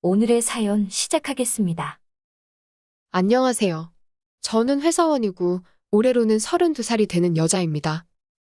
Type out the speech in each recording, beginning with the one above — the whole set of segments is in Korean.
오늘의 사연 시작하겠습니다. 안녕하세요. 저는 회사원이고 올해로는 32살이 되는 여자입니다.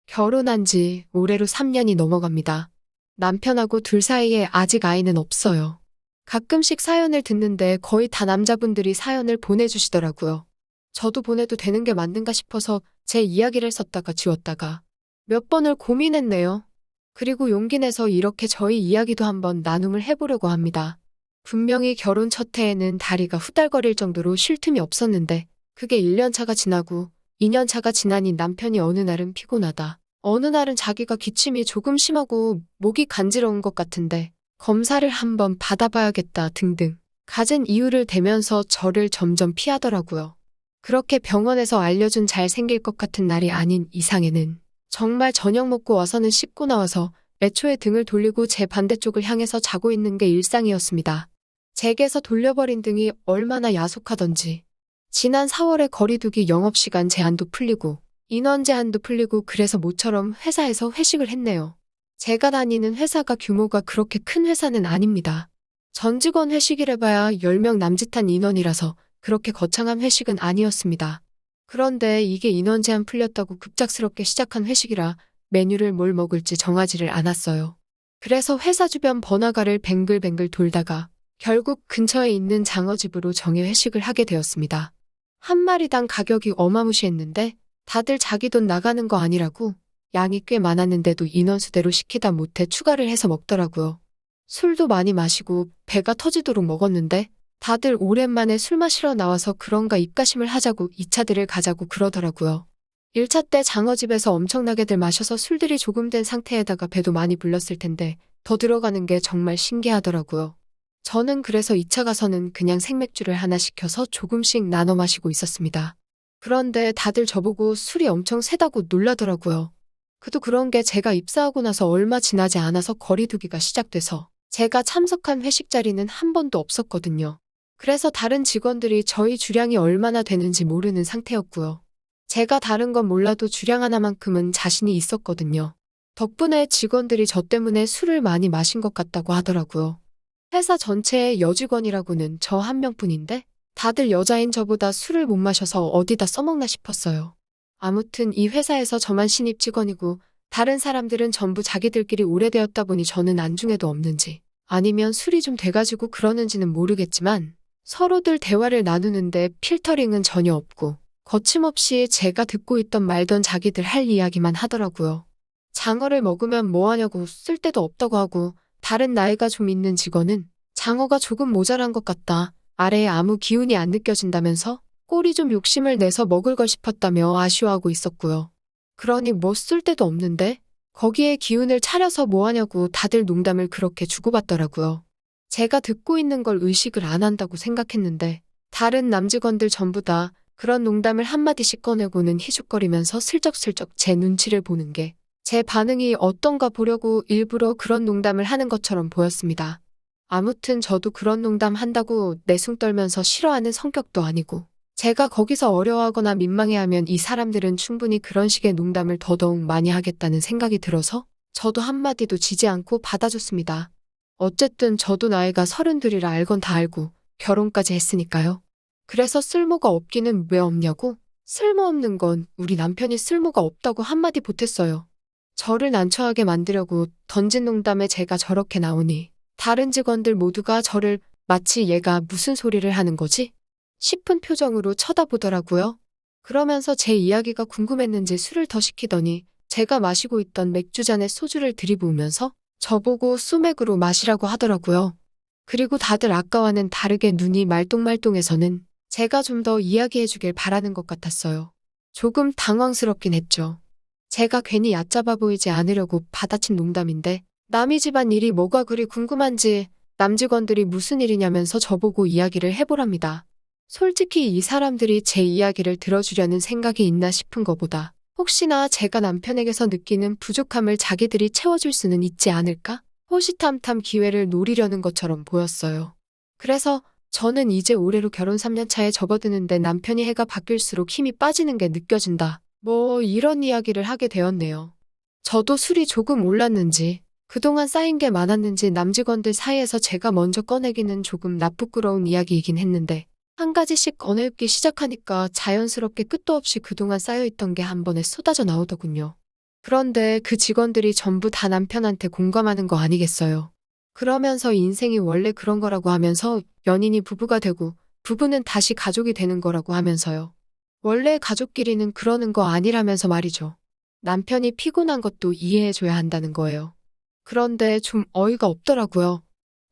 결혼한 지 올해로 3년이 넘어갑니다. 남편하고 둘 사이에 아직 아이는 없어요. 가끔씩 사연을 듣는데 거의 다 남자분들이 사연을 보내주시더라고요. 저도 보내도 되는 게 맞는가 싶어서 제 이야기를 썼다가 지웠다가 몇 번을 고민했네요. 그리고 용기 내서 이렇게 저희 이야기도 한번 나눔을 해보려고 합니다. 분명히 결혼 첫 해에는 다리가 후달거릴 정도로 쉴 틈이 없었는데 그게 1년 차가 지나고 2년 차가 지나니 남편이 어느 날은 피곤하다. 어느 날은 자기가 기침이 조금 심하고 목이 간지러운 것 같은데 검사를 한번 받아봐야겠다 등등 갖은 이유를 대면서 저를 점점 피하더라고요. 그렇게 병원에서 알려준 잘 생길 것 같은 날이 아닌 이상에는 정말 저녁 먹고 와서는 씻고 나와서 애초에 등을 돌리고 제 반대쪽을 향해서 자고 있는 게 일상이었습니다. 제게서 돌려버린 등이 얼마나 야속하던지. 지난 4월에 거리두기 영업시간 제한도 풀리고 인원 제한도 풀리고 그래서 모처럼 회사에서 회식을 했네요. 제가 다니는 회사가 규모가 그렇게 큰 회사는 아닙니다. 전 직원 회식이래봐야 10명 남짓한 인원이라서 그렇게 거창한 회식은 아니었습니다. 그런데 이게 인원 제한 풀렸다고 급작스럽게 시작한 회식이라 메뉴를 뭘 먹을지 정하지를 않았어요. 그래서 회사 주변 번화가를 뱅글뱅글 돌다가 결국 근처에 있는 장어집으로 정해 회식을 하게 되었습니다. 한 마리당 가격이 어마무시했는데 다들 자기 돈 나가는 거 아니라고 양이 꽤 많았는데도 인원수대로 시키다 못해 추가를 해서 먹더라고요. 술도 많이 마시고 배가 터지도록 먹었는데 다들 오랜만에 술 마시러 나와서 그런가 입가심을 하자고 2차들을 가자고 그러더라고요. 1차 때 장어집에서 엄청나게들 마셔서 술들이 조금 된 상태에다가 배도 많이 불렀을 텐데 더 들어가는 게 정말 신기하더라고요. 저는 그래서 2차 가서는 그냥 생맥주를 하나 시켜서 조금씩 나눠 마시고 있었습니다. 그런데 다들 저보고 술이 엄청 세다고 놀라더라고요. 그도 그런 게 제가 입사하고 나서 얼마 지나지 않아서 거리두기가 시작돼서 제가 참석한 회식 자리는 한 번도 없었거든요. 그래서 다른 직원들이 저희 주량이 얼마나 되는지 모르는 상태였고요. 제가 다른 건 몰라도 주량 하나만큼은 자신이 있었거든요. 덕분에 직원들이 저 때문에 술을 많이 마신 것 같다고 하더라고요. 회사 전체의 여직원이라고는 저 한 명뿐인데 다들 여자인 저보다 술을 못 마셔서 어디다 써먹나 싶었어요. 아무튼 이 회사에서 저만 신입 직원이고 다른 사람들은 전부 자기들끼리 오래되었다 보니 저는 안중에도 없는지 아니면 술이 좀 돼가지고 그러는지는 모르겠지만 서로들 대화를 나누는데 필터링은 전혀 없고 거침없이 제가 듣고 있던 말던 자기들 할 이야기만 하더라고요. 장어를 먹으면 뭐하냐고 쓸데도 없다고 하고 다른 나이가 좀 있는 직원은 장어가 조금 모자란 것 같다. 아래에 아무 기운이 안 느껴진다면서 꼴이 좀 욕심을 내서 먹을 걸 싶었다며 아쉬워하고 있었고요. 그러니 뭐 쓸데도 없는데 거기에 기운을 차려서 뭐하냐고 다들 농담을 그렇게 주고받더라고요. 제가 듣고 있는 걸 의식을 안 한다고 생각했는데 다른 남직원들 전부 다 그런 농담을 한마디씩 꺼내고는 희죽거리면서 슬쩍슬쩍 제 눈치를 보는 게 제 반응이 어떤가 보려고 일부러 그런 농담을 하는 것처럼 보였습니다. 아무튼 저도 그런 농담 한다고 내숭 떨면서 싫어하는 성격도 아니고 제가 거기서 어려워하거나 민망해하면 이 사람들은 충분히 그런 식의 농담을 더더욱 많이 하겠다는 생각이 들어서 저도 한마디도 지지 않고 받아줬습니다. 어쨌든 저도 나이가 32이라 알건 다 알고 결혼까지 했으니까요. 그래서 쓸모가 없기는 왜 없냐고? 쓸모없는 건 우리 남편이 쓸모가 없다고 한마디 보탰어요. 저를 난처하게 만들려고 던진 농담에 제가 저렇게 나오니 다른 직원들 모두가 저를 마치 얘가 무슨 소리를 하는 거지? 싶은 표정으로 쳐다보더라고요. 그러면서 제 이야기가 궁금했는지 술을 더 시키더니 제가 마시고 있던 맥주잔에 소주를 들이부으면서 저보고 소맥으로 마시라고 하더라고요. 그리고 다들 아까와는 다르게 눈이 말똥말똥해서는 제가 좀 더 이야기해주길 바라는 것 같았어요. 조금 당황스럽긴 했죠. 제가 괜히 얕잡아 보이지 않으려고 받아친 농담인데 남의 집안 일이 뭐가 그리 궁금한지 남직원들이 무슨 일이냐면서 저보고 이야기를 해보랍니다. 솔직히 이 사람들이 제 이야기를 들어주려는 생각이 있나 싶은 것보다 혹시나 제가 남편에게서 느끼는 부족함을 자기들이 채워줄 수는 있지 않을까? 호시탐탐 기회를 노리려는 것처럼 보였어요. 그래서 저는 이제 올해로 결혼 3년 차에 접어드는데 남편이 해가 바뀔수록 힘이 빠지는 게 느껴진다. 뭐 이런 이야기를 하게 되었네요. 저도 술이 조금 올랐는지 그동안 쌓인 게 많았는지 남직원들 사이에서 제가 먼저 꺼내기는 조금 나부끄러운 이야기이긴 했는데 한 가지씩 꺼내기 시작하니까 자연스럽게 끝도 없이 그동안 쌓여있던 게 한 번에 쏟아져 나오더군요. 그런데 그 직원들이 전부 다 남편한테 공감하는 거 아니겠어요. 그러면서 인생이 원래 그런 거라고 하면서 연인이 부부가 되고 부부는 다시 가족이 되는 거라고 하면서요. 원래 가족끼리는 그러는 거 아니라면서 말이죠. 남편이 피곤한 것도 이해해줘야 한다는 거예요. 그런데 좀 어이가 없더라고요.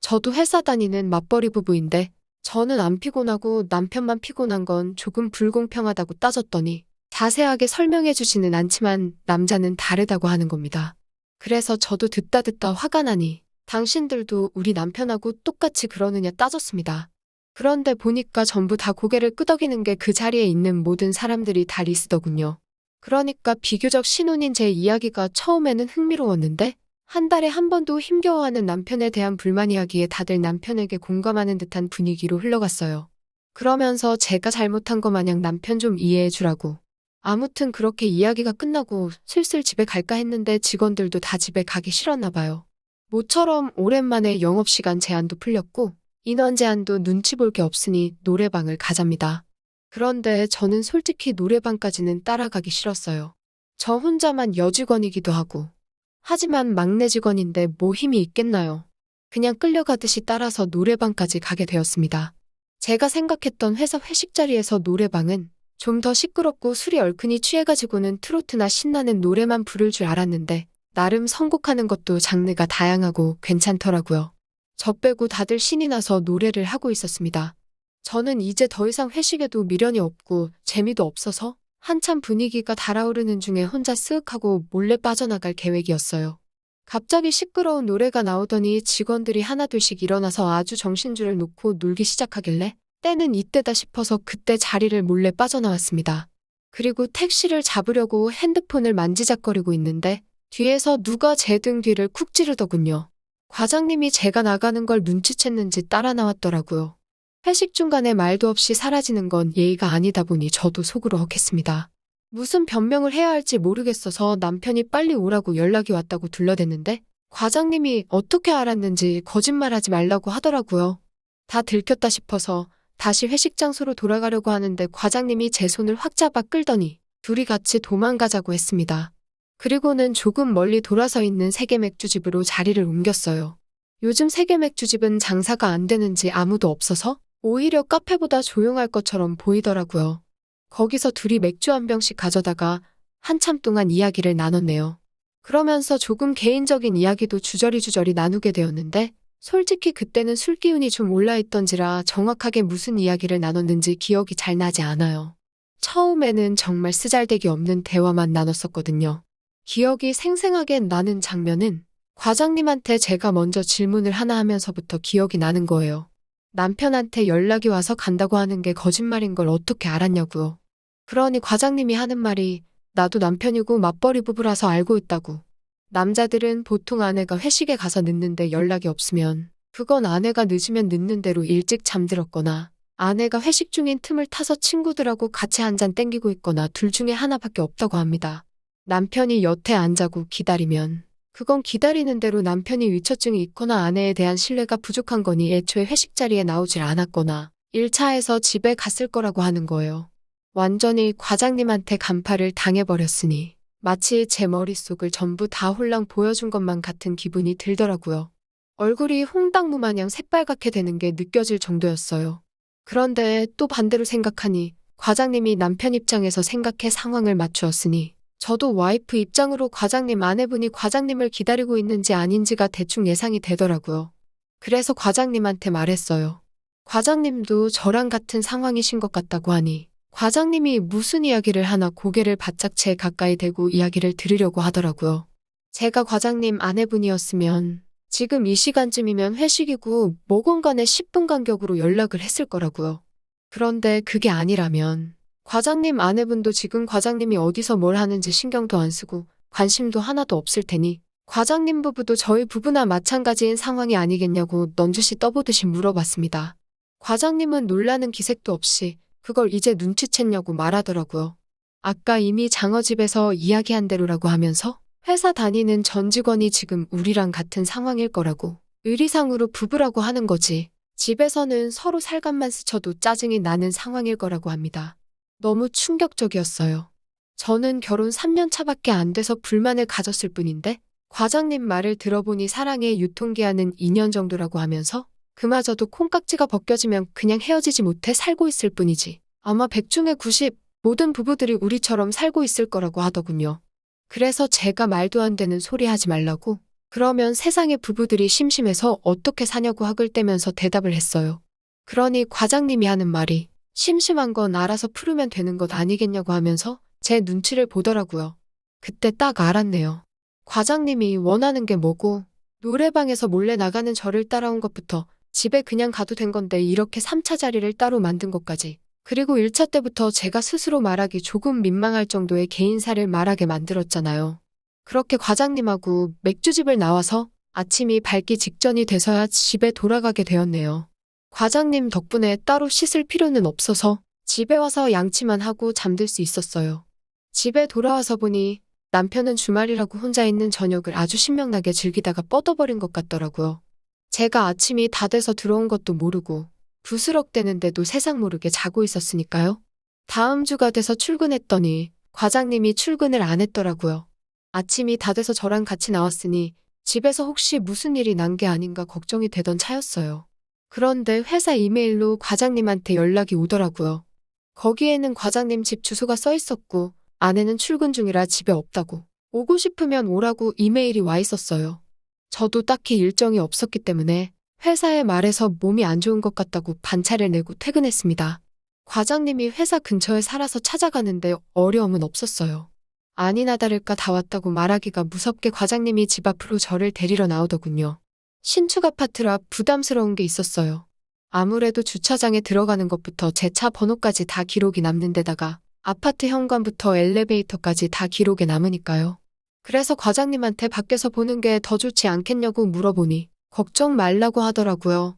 저도 회사 다니는 맞벌이 부부인데 저는 안 피곤하고 남편만 피곤한 건 조금 불공평하다고 따졌더니 자세하게 설명해 주지는 않지만 남자는 다르다고 하는 겁니다. 그래서 저도 듣다 화가 나니 당신들도 우리 남편하고 똑같이 그러느냐 따졌습니다. 그런데 보니까 전부 다 고개를 끄덕이는 게 그 자리에 있는 모든 사람들이 다 리스더군요. 그러니까 비교적 신혼인 제 이야기가 처음에는 흥미로웠는데 한 달에 한 번도 힘겨워하는 남편에 대한 불만 이야기에 다들 남편에게 공감하는 듯한 분위기로 흘러갔어요. 그러면서 제가 잘못한 거 마냥 남편 좀 이해해 주라고. 아무튼 그렇게 이야기가 끝나고 슬슬 집에 갈까 했는데 직원들도 다 집에 가기 싫었나 봐요. 모처럼 오랜만에 영업시간 제한도 풀렸고 인원 제한도 눈치 볼 게 없으니 노래방을 가잡니다. 그런데 저는 솔직히 노래방까지는 따라가기 싫었어요. 저 혼자만 여직원이기도 하고. 하지만 막내 직원인데 뭐 힘이 있겠나요? 그냥 끌려가듯이 따라서 노래방까지 가게 되었습니다. 제가 생각했던 회사 회식 자리에서 노래방은 좀 더 시끄럽고 술이 얼큰이 취해가지고는 트로트나 신나는 노래만 부를 줄 알았는데 나름 선곡하는 것도 장르가 다양하고 괜찮더라고요. 저 빼고 다들 신이 나서 노래를 하고 있었습니다. 저는 이제 더 이상 회식에도 미련이 없고 재미도 없어서 한참 분위기가 달아오르는 중에 혼자 쓱하고 몰래 빠져나갈 계획이었어요. 갑자기 시끄러운 노래가 나오더니 직원들이 하나둘씩 일어나서 아주 정신줄을 놓고 놀기 시작하길래 때는 이때다 싶어서 그때 자리를 몰래 빠져나왔습니다. 그리고 택시를 잡으려고 핸드폰을 만지작거리고 있는데 뒤에서 누가 제 등 뒤를 쿡 찌르더군요. 과장님이 제가 나가는 걸 눈치챘는지 따라 나왔더라고요. 회식 중간에 말도 없이 사라지는 건 예의가 아니다 보니 저도 속으로 헉했습니다. 무슨 변명을 해야 할지 모르겠어서 남편이 빨리 오라고 연락이 왔다고 둘러댔는데 과장님이 어떻게 알았는지 거짓말하지 말라고 하더라고요. 다 들켰다 싶어서 다시 회식 장소로 돌아가려고 하는데 과장님이 제 손을 확 잡아 끌더니 둘이 같이 도망가자고 했습니다. 그리고는 조금 멀리 돌아서 있는 세계 맥주집으로 자리를 옮겼어요. 요즘 세계 맥주집은 장사가 안 되는지 아무도 없어서 오히려 카페보다 조용할 것처럼 보이더라고요. 거기서 둘이 맥주 한 병씩 가져다가 한참 동안 이야기를 나눴네요. 그러면서 조금 개인적인 이야기도 주저리 나누게 되었는데 솔직히 그때는 술 기운이 좀 올라있던지라 정확하게 무슨 이야기를 나눴는지 기억이 잘 나지 않아요. 처음에는 정말 쓰잘데기 없는 대화만 나눴었거든요. 기억이 생생하게 나는 장면은 과장님한테 제가 먼저 질문을 하나 하면서부터 기억이 나는 거예요. 남편한테 연락이 와서 간다고 하는 게 거짓말인 걸 어떻게 알았냐고요. 그러니 과장님이 하는 말이 나도 남편이고 맞벌이 부부라서 알고 있다고. 남자들은 보통 아내가 회식에 가서 늦는데 연락이 없으면 그건 아내가 늦으면 늦는 대로 일찍 잠들었거나 아내가 회식 중인 틈을 타서 친구들하고 같이 한 잔 땡기고 있거나 둘 중에 하나밖에 없다고 합니다. 남편이 여태 안 자고 기다리면 그건 기다리는 대로 남편이 위처증이 있거나 아내에 대한 신뢰가 부족한 거니 애초에 회식 자리에 나오질 않았거나 1차에서 집에 갔을 거라고 하는 거예요. 완전히 과장님한테 간파를 당해버렸으니 마치 제 머릿속을 전부 다 홀랑 보여준 것만 같은 기분이 들더라고요. 얼굴이 홍당무 마냥 새빨갛게 되는 게 느껴질 정도였어요. 그런데 또 반대로 생각하니 과장님이 남편 입장에서 생각해 상황을 맞추었으니 저도 와이프 입장으로 과장님 아내분이 과장님을 기다리고 있는지 아닌지가 대충 예상이 되더라고요. 그래서 과장님한테 말했어요. 과장님도 저랑 같은 상황이신 것 같다고 하니 과장님이 무슨 이야기를 하나 고개를 바짝 제 가까이 대고 이야기를 들으려고 하더라고요. 제가 과장님 아내분이었으면 지금 이 시간쯤이면 회식이고 뭐건 간에 10분 간격으로 연락을 했을 거라고요. 그런데 그게 아니라면 과장님 아내분도 지금 과장님이 어디서 뭘 하는지 신경도 안 쓰고 관심도 하나도 없을 테니 과장님 부부도 저희 부부나 마찬가지인 상황이 아니겠냐고 넌주시 떠보듯이 물어봤습니다. 과장님은 놀라는 기색도 없이 그걸 이제 눈치챘냐고 말하더라고요. 아까 이미 장어집에서 이야기한 대로라고 하면서 회사 다니는 전 직원이 지금 우리랑 같은 상황일 거라고. 의리상으로 부부라고 하는 거지. 집에서는 서로 살갑만 스쳐도 짜증이 나는 상황일 거라고 합니다. 너무 충격적이었어요. 저는 결혼 3년 차밖에 안 돼서 불만을 가졌을 뿐인데 과장님 말을 들어보니 사랑의 유통기한은 2년 정도라고 하면서 그마저도 콩깍지가 벗겨지면 그냥 헤어지지 못해 살고 있을 뿐이지. 아마 100 중에 90 모든 부부들이 우리처럼 살고 있을 거라고 하더군요. 그래서 제가 말도 안 되는 소리 하지 말라고 그러면 세상의 부부들이 심심해서 어떻게 사냐고 학을 떼면서 대답을 했어요. 그러니 과장님이 하는 말이 심심한 건 알아서 풀으면 되는 것 아니겠냐고 하면서 제 눈치를 보더라고요. 그때 딱 알았네요. 과장님이 원하는 게 뭐고 노래방에서 몰래 나가는 저를 따라온 것부터 집에 그냥 가도 된 건데 이렇게 3차 자리를 따로 만든 것까지 그리고 1차 때부터 제가 스스로 말하기 조금 민망할 정도의 개인사를 말하게 만들었잖아요. 그렇게 과장님하고 맥주집을 나와서 아침이 밝기 직전이 돼서야 집에 돌아가게 되었네요. 과장님 덕분에 따로 씻을 필요는 없어서 집에 와서 양치만 하고 잠들 수 있었어요. 집에 돌아와서 보니 남편은 주말이라고 혼자 있는 저녁을 아주 신명나게 즐기다가 뻗어버린 것 같더라고요. 제가 아침이 다 돼서 들어온 것도 모르고 부스럭대는데도 세상 모르게 자고 있었으니까요. 다음 주가 돼서 출근했더니 과장님이 출근을 안 했더라고요. 아침이 다 돼서 저랑 같이 나왔으니 집에서 혹시 무슨 일이 난 게 아닌가 걱정이 되던 차였어요. 그런데 회사 이메일로 과장님한테 연락이 오더라고요. 거기에는 과장님 집 주소가 써 있었고 아내는 출근 중이라 집에 없다고. 오고 싶으면 오라고 이메일이 와 있었어요. 저도 딱히 일정이 없었기 때문에 회사에 말해서 몸이 안 좋은 것 같다고 반차를 내고 퇴근했습니다. 과장님이 회사 근처에 살아서 찾아가는데 어려움은 없었어요. 아니나 다를까 다 왔다고 말하기가 무섭게 과장님이 집 앞으로 저를 데리러 나오더군요. 신축 아파트라 부담스러운 게 있었어요. 아무래도 주차장에 들어가는 것부터 제 차 번호까지 다 기록이 남는 데다가 아파트 현관부터 엘리베이터까지 다 기록에 남으니까요. 그래서 과장님한테 밖에서 보는 게 더 좋지 않겠냐고 물어보니 걱정 말라고 하더라고요.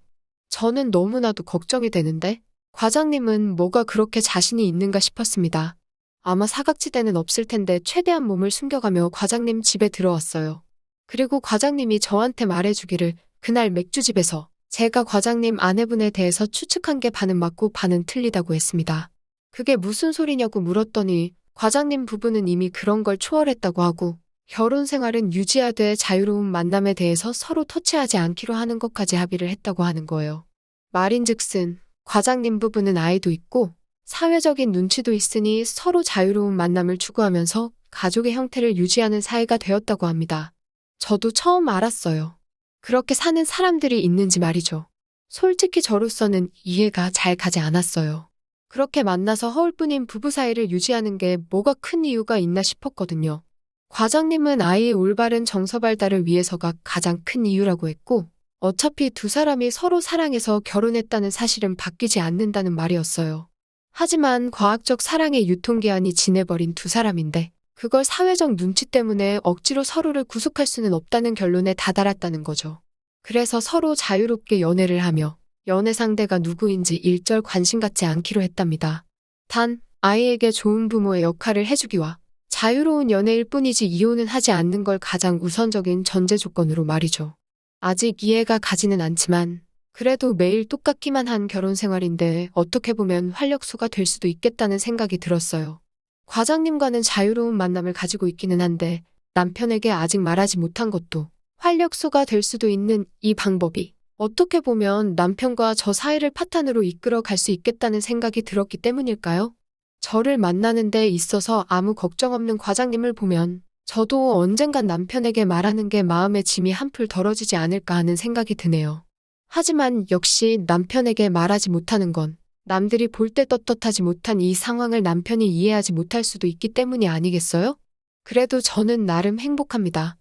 저는 너무나도 걱정이 되는데 과장님은 뭐가 그렇게 자신이 있는가 싶었습니다. 아마 사각지대는 없을 텐데 최대한 몸을 숨겨가며 과장님 집에 들어왔어요. 그리고 과장님이 저한테 말해주기를 그날 맥주집에서 제가 과장님 아내분에 대해서 추측한 게 반은 맞고 반은 틀리다고 했습니다. 그게 무슨 소리냐고 물었더니 과장님 부부는 이미 그런 걸 초월했다고 하고 결혼 생활은 유지하되 자유로운 만남에 대해서 서로 터치하지 않기로 하는 것까지 합의를 했다고 하는 거예요. 말인즉슨 과장님 부부는 아이도 있고 사회적인 눈치도 있으니 서로 자유로운 만남을 추구하면서 가족의 형태를 유지하는 사이가 되었다고 합니다. 저도 처음 알았어요. 그렇게 사는 사람들이 있는지 말이죠. 솔직히 저로서는 이해가 잘 가지 않았어요. 그렇게 만나서 허울뿐인 부부 사이를 유지하는 게 뭐가 큰 이유가 있나 싶었거든요. 과장님은 아이의 올바른 정서 발달을 위해서가 가장 큰 이유라고 했고 어차피 두 사람이 서로 사랑해서 결혼했다는 사실은 바뀌지 않는다는 말이었어요. 하지만 과학적 사랑의 유통기한이 지내버린 두 사람인데 그걸 사회적 눈치 때문에 억지로 서로를 구속할 수는 없다는 결론에 다다랐다는 거죠. 그래서 서로 자유롭게 연애를 하며 연애 상대가 누구인지 일절 관심 갖지 않기로 했답니다. 단 아이에게 좋은 부모의 역할을 해주기와 자유로운 연애일 뿐이지 이혼은 하지 않는 걸 가장 우선적인 전제 조건으로 말이죠. 아직 이해가 가지는 않지만 그래도 매일 똑같기만 한 결혼 생활인데 어떻게 보면 활력소가 될 수도 있겠다는 생각이 들었어요. 과장님과는 자유로운 만남을 가지고 있기는 한데 남편에게 아직 말하지 못한 것도 활력소가 될 수도 있는 이 방법이 어떻게 보면 남편과 저 사이를 파탄으로 이끌어 갈 수 있겠다는 생각이 들었기 때문일까요? 저를 만나는 데 있어서 아무 걱정 없는 과장님을 보면 저도 언젠간 남편에게 말하는 게 마음의 짐이 한풀 덜어지지 않을까 하는 생각이 드네요. 하지만 역시 남편에게 말하지 못하는 건 남들이 볼 때 떳떳하지 못한 이 상황을 남편이 이해하지 못할 수도 있기 때문이 아니겠어요? 그래도 저는 나름 행복합니다.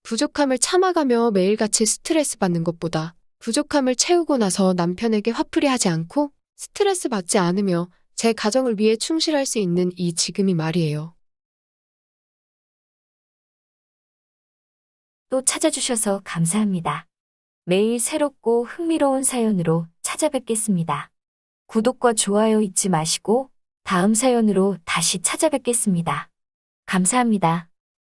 부족함을 참아가며 매일같이 스트레스 받는 것보다 부족함을 채우고 나서 남편에게 화풀이 하지 않고 스트레스 받지 않으며 제 가정을 위해 충실할 수 있는 이 지금이 말이에요. 또 찾아주셔서 감사합니다. 매일 새롭고 흥미로운 사연으로 찾아뵙겠습니다. 구독과 좋아요 잊지 마시고 다음 사연으로 다시 찾아뵙겠습니다. 감사합니다.